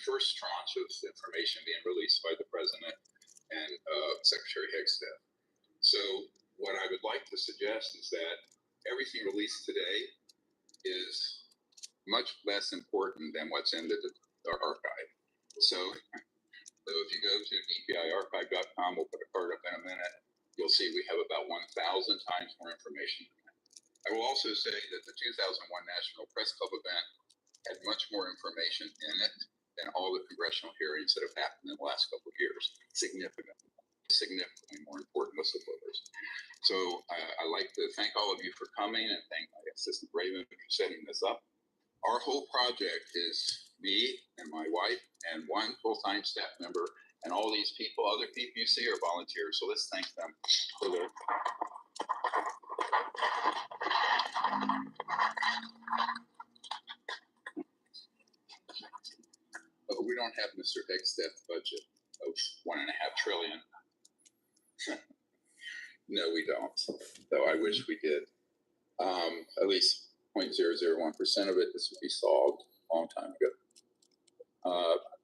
first tranche of information being released by the president and Secretary Hegstead. So what I would like to suggest is that everything released today is much less important than what's in the archive. So if you go to dpiarchive.com, we'll put a card up in a minute, you'll see we have about 1,000 times more information. I will also say that the 2001 National Press Club event had much more information in it than all the congressional hearings that have happened in the last couple of years. Significantly more important whistleblowers. So I'd like to thank all of you for coming and thank my assistant Raven for setting this up. Our whole project is me and my wife and one full-time staff member, and all these people, other people you see are volunteers. So let's thank them for their. But we don't have Mr. Hegsted's budget of $1.5 trillion. No, we don't. Though I wish we did. At least 0.001% of it, this would be solved a long time ago.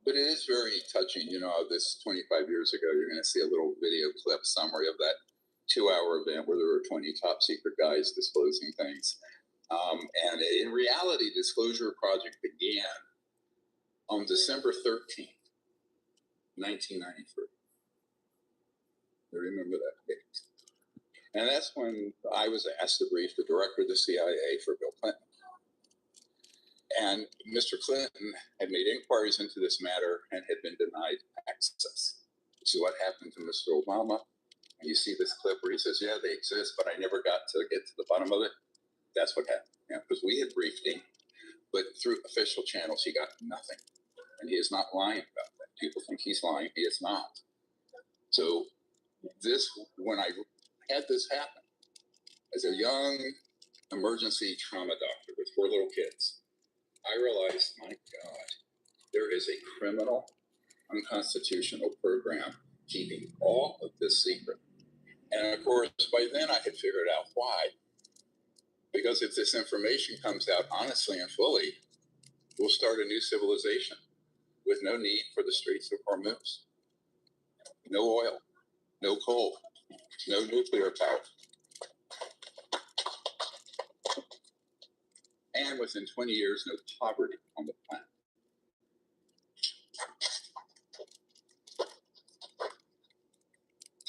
But it is very touching. You know, this 25 years ago, you're going to see a little video clip summary of that 2-hour event where there were 20 top secret guys disclosing things. And in reality, Disclosure Project began on December 13th, 1993. I remember that date. And that's when I was asked to brief the director of the CIA for Bill Clinton. And Mr. Clinton had made inquiries into this matter and had been denied access. This is what happened to Mr. Obama. And you see this clip where he says, yeah, they exist, but I never got to get to the bottom of it. That's what happened. Yeah, because we had briefed him, but through official channels, he got nothing. And he is not lying about that. People think he's lying. He is not. So this, when I had this happen, as a young emergency trauma doctor with 4 little kids, I realized, my God, there is a criminal, unconstitutional program keeping all of this secret. And of course, by then I had figured out why. Because if this information comes out honestly and fully, we'll start a new civilization with no need for the streets of Hormuz. No oil, no coal, no nuclear power. And within 20 years, no poverty on the planet.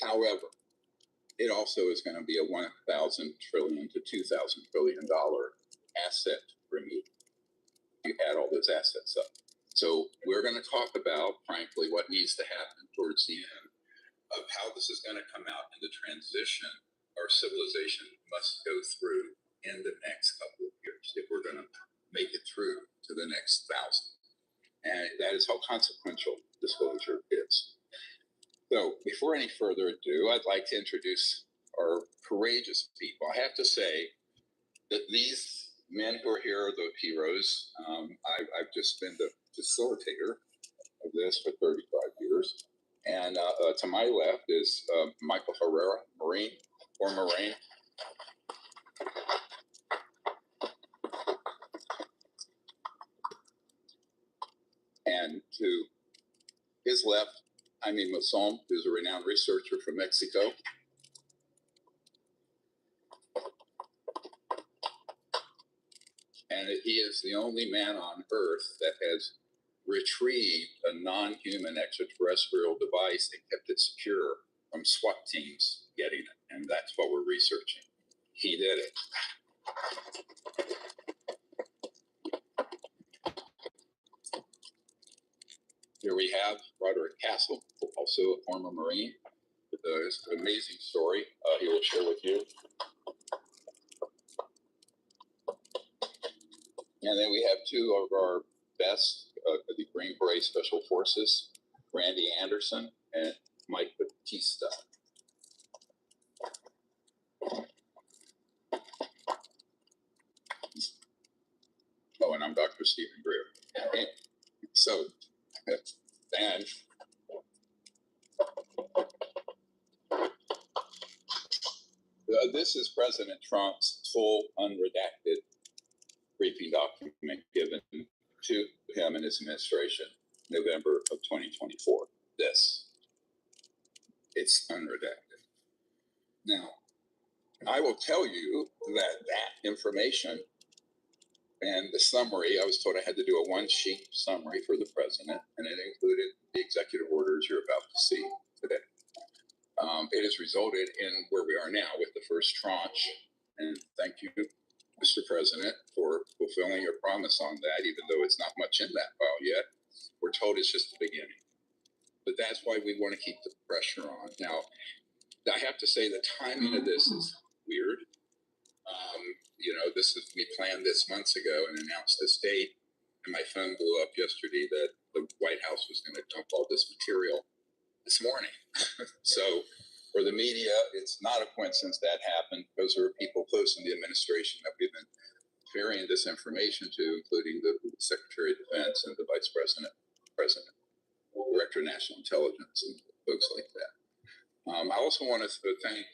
However, it also is going to be a $1,000 trillion to $2,000 trillion asset removal. You add all those assets up. So we're going to talk about, frankly, what needs to happen towards the end of how this is going to come out in the transition our civilization must go through in the next couple of years if we're going to make it through to the next 1,000. And that is how consequential disclosure is. So before any further ado, I'd like to introduce our courageous people. I have to say that these men who are here are the heroes. I've just been the facilitator of this for 35 years. And to my left is Michael Herrera, Marine. And to his left, Jaime Maussan, who's a renowned researcher from Mexico. And he is the only man on Earth that has retrieved a non-human extraterrestrial device and kept it secure from SWAT teams getting it. And that's what we're researching. He did it. Here we have Roderick Castle, also a former Marine. It's an amazing story he will share with you. And then we have 2 of our best, the Green Beret Special Forces, Randy Anderson and Mike Batista. Oh, and I'm Dr. Stephen Greer. And so, and this is President Trump's full unredacted briefing document given to him and his administration November of 2024. It's unredacted. Now, I will tell you that information and the summary, I was told I had to do a one-sheet summary for the president, and it included the executive orders you're about to see today. It has resulted in where we are now with the first tranche, and thank you, Mr. President, for fulfilling your promise on that, even though it's not much in that file yet. We're told it's just the beginning. But that's why we want to keep the pressure on. Now, I have to say the timing of this is weird. We planned this months ago and announced this date, and my phone blew up yesterday that the White House was going to dump all this material this morning. So for the media, it's not a coincidence that happened, because there are people close in the administration that we've been ferrying this information to, including the Secretary of Defense and the Vice President, Director of National Intelligence, and folks like that. I also want to thank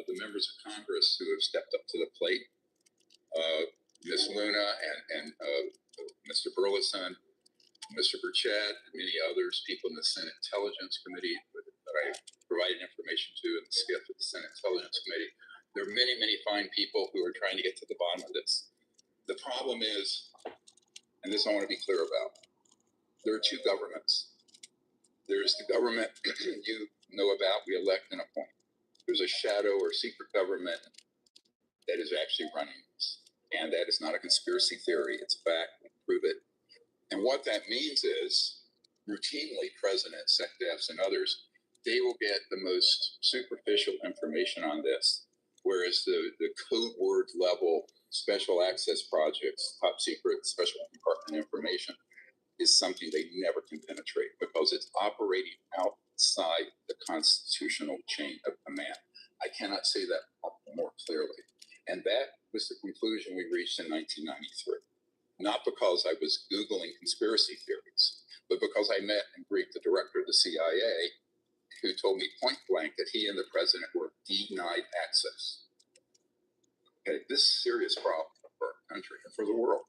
the members of Congress who have stepped up to the plate. Ms. Luna and Mr. Burleson, Mr. Burchett, and many others, people in the Senate Intelligence Committee that I provided information to, and the SCIF of the Senate Intelligence Committee. There are many, many fine people who are trying to get to the bottom of this. The problem is, and this I want to be clear about, there are two governments. There's the government you know about, we elect and appoint. There's a shadow or secret government that is actually running this. And that is not a conspiracy theory, it's fact, we prove it. And what that means is, routinely, presidents, SecDefs, and others, they will get the most superficial information on this, whereas the code word level special access projects, top secret special compartment information, is something they never can penetrate, because it's operating outside the constitutional chain of command. I cannot say that more clearly. And that was the conclusion we reached in 1993. Not because I was Googling conspiracy theories, but because I met and briefed the director of the CIA, who told me point blank that he and the president were denied access. Okay, this is a serious problem for our country and for the world.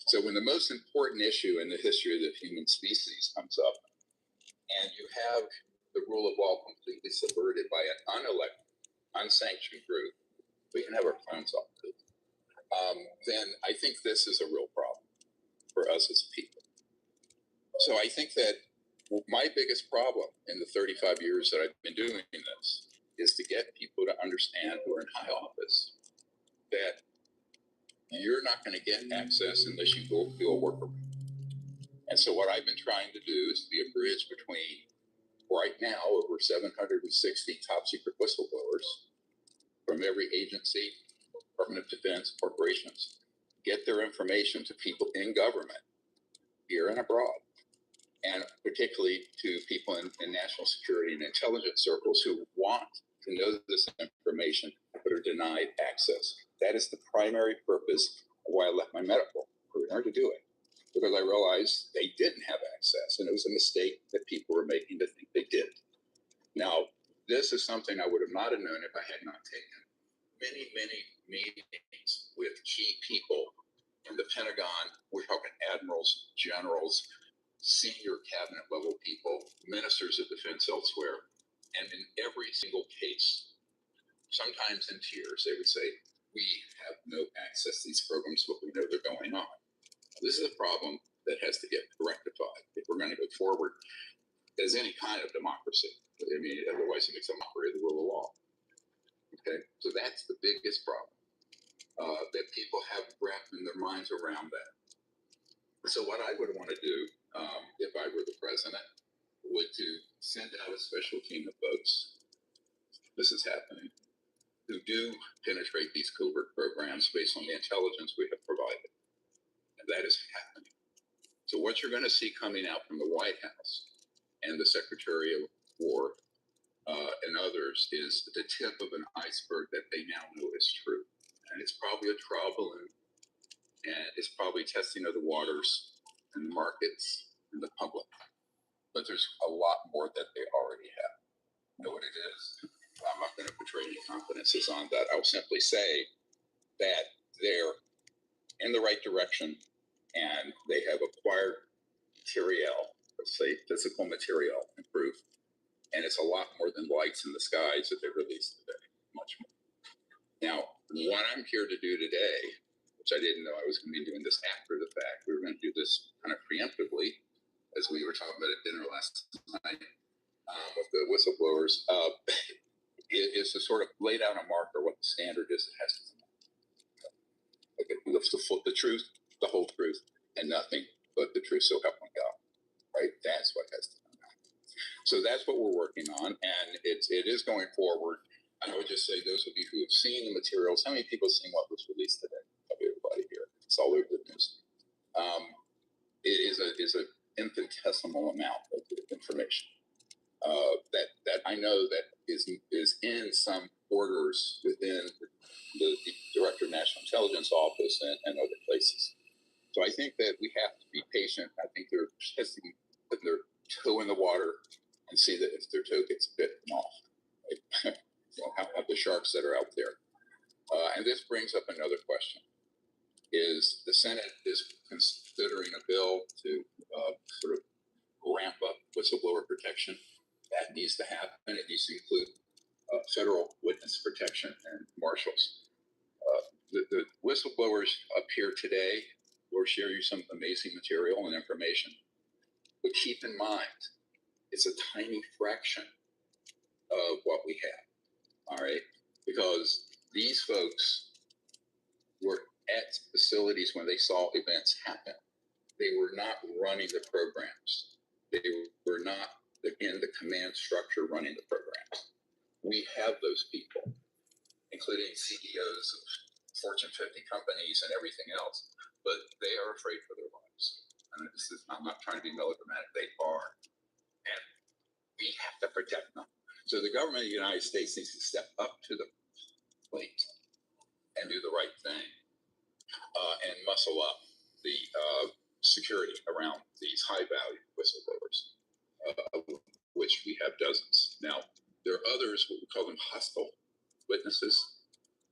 So when the most important issue in the history of the human species comes up, and you have the rule of law completely subverted by an unelected, unsanctioned group, we can have our phones off, then I think this is a real problem for us as people. So I think that my biggest problem in the 35 years that I've been doing this is to get people to understand who are in high office that you're not going to get access unless you go do a workaround. And so what I've been trying to do is be a bridge between, right now, over 760 top secret whistleblowers from every agency, Department of Defense, corporations, get their information to people in government, here and abroad, and particularly to people in national security and intelligence circles who want to know this information but are denied access. That is the primary purpose of why I left my medical career to do it, because I realized they didn't have access, and it was a mistake that people were making to think they did. Now, this is something I would have not have known if I had not taken many, many meetings with key people in the Pentagon. We're talking admirals, generals, senior cabinet level people, ministers of defense elsewhere. And in every single case, sometimes in tears, they would say, we have no access to these programs, but we know they're going on. This is a problem that has to get rectified if we're going to go forward as any kind of democracy. I mean, otherwise it makes a mockery of the rule of law. Okay, so that's the biggest problem, that people have wrapped in their minds around that. So what I would want to do, if I were the president, would to send out a special team of folks, this is happening, who do penetrate these covert programs based on the intelligence we have provided. And that is happening. So what you're going to see coming out from the White House and the Secretary of War and others is the tip of an iceberg that they now know is true. And it's probably a trial balloon, and it's probably testing of the waters and the markets and the public. But there's a lot more that they already have. You know what it is? I'm not going to portray any confidences on that. I'll simply say that they're in the right direction, and they have acquired material say, physical material improved. And it's a lot more than lights in the skies that they released today, much more. Now, what I'm here to do today, which I didn't know I was going to be doing this after the fact, we were going to do this kind of preemptively, as we were talking about at dinner last night with the whistleblowers, is to sort of lay down a marker what the standard is that has to come out. Okay, the truth, the whole truth, and nothing but the truth, so help me God. Right? That's what has to come out. So that's what we're working on, and it is going forward. I would just say those of you who have seen the materials, how many people have seen what was released today? Probably everybody here. It's all over the news. It is an infinitesimal amount of information that I know that is in some orders within the Director of National Intelligence Office and other places. So I think that we have to be patient. I think they're testing, putting their toe in the water and see that if their toe gets bitten off, right? Have the sharks that are out there. And this brings up another question. Is the Senate is considering a bill to sort of ramp up whistleblower protection. That needs to happen. It needs to include federal witness protection and marshals. The whistleblowers up here today will share you some amazing material and information. But keep in mind, it's a tiny fraction of what we have. All right, because these folks were at facilities when they saw events happen. They were not running the programs. They were not in the command structure running the programs. We have those people, including CEOs of Fortune 50 companies and everything else, but they are afraid for their lives. And I'm not trying to be melodramatic. They are, and we have to protect them. So the government of the United States needs to step up to the plate and do the right thing and muscle up the security around these high-value whistleblowers, of which we have dozens. Now, there are others, what we call them hostile witnesses,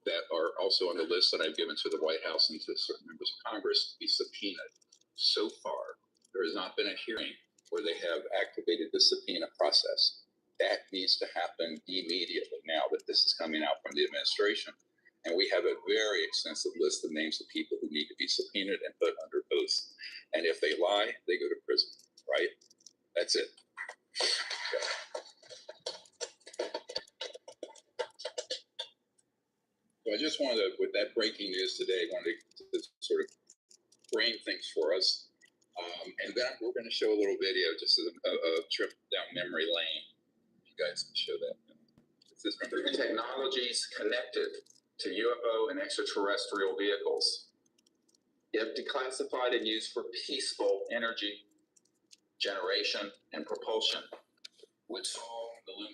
that are also on the list that I've given to the White House and to certain members of Congress to be subpoenaed. So far, there has not been a hearing where they have activated the subpoena process. That needs to happen immediately now that this is coming out from the administration. And we have a very extensive list of names of people who need to be subpoenaed and put under oath. And if they lie, they go to prison, right? That's it. So I just wanted to, with that breaking news today, I wanted to sort of frame things for us. And then we're going to show a little video, just as a trip down memory lane. You guys can show that. This is technologies connected to UFO and extraterrestrial vehicles, if declassified and used for peaceful energy generation and propulsion, would solve the looming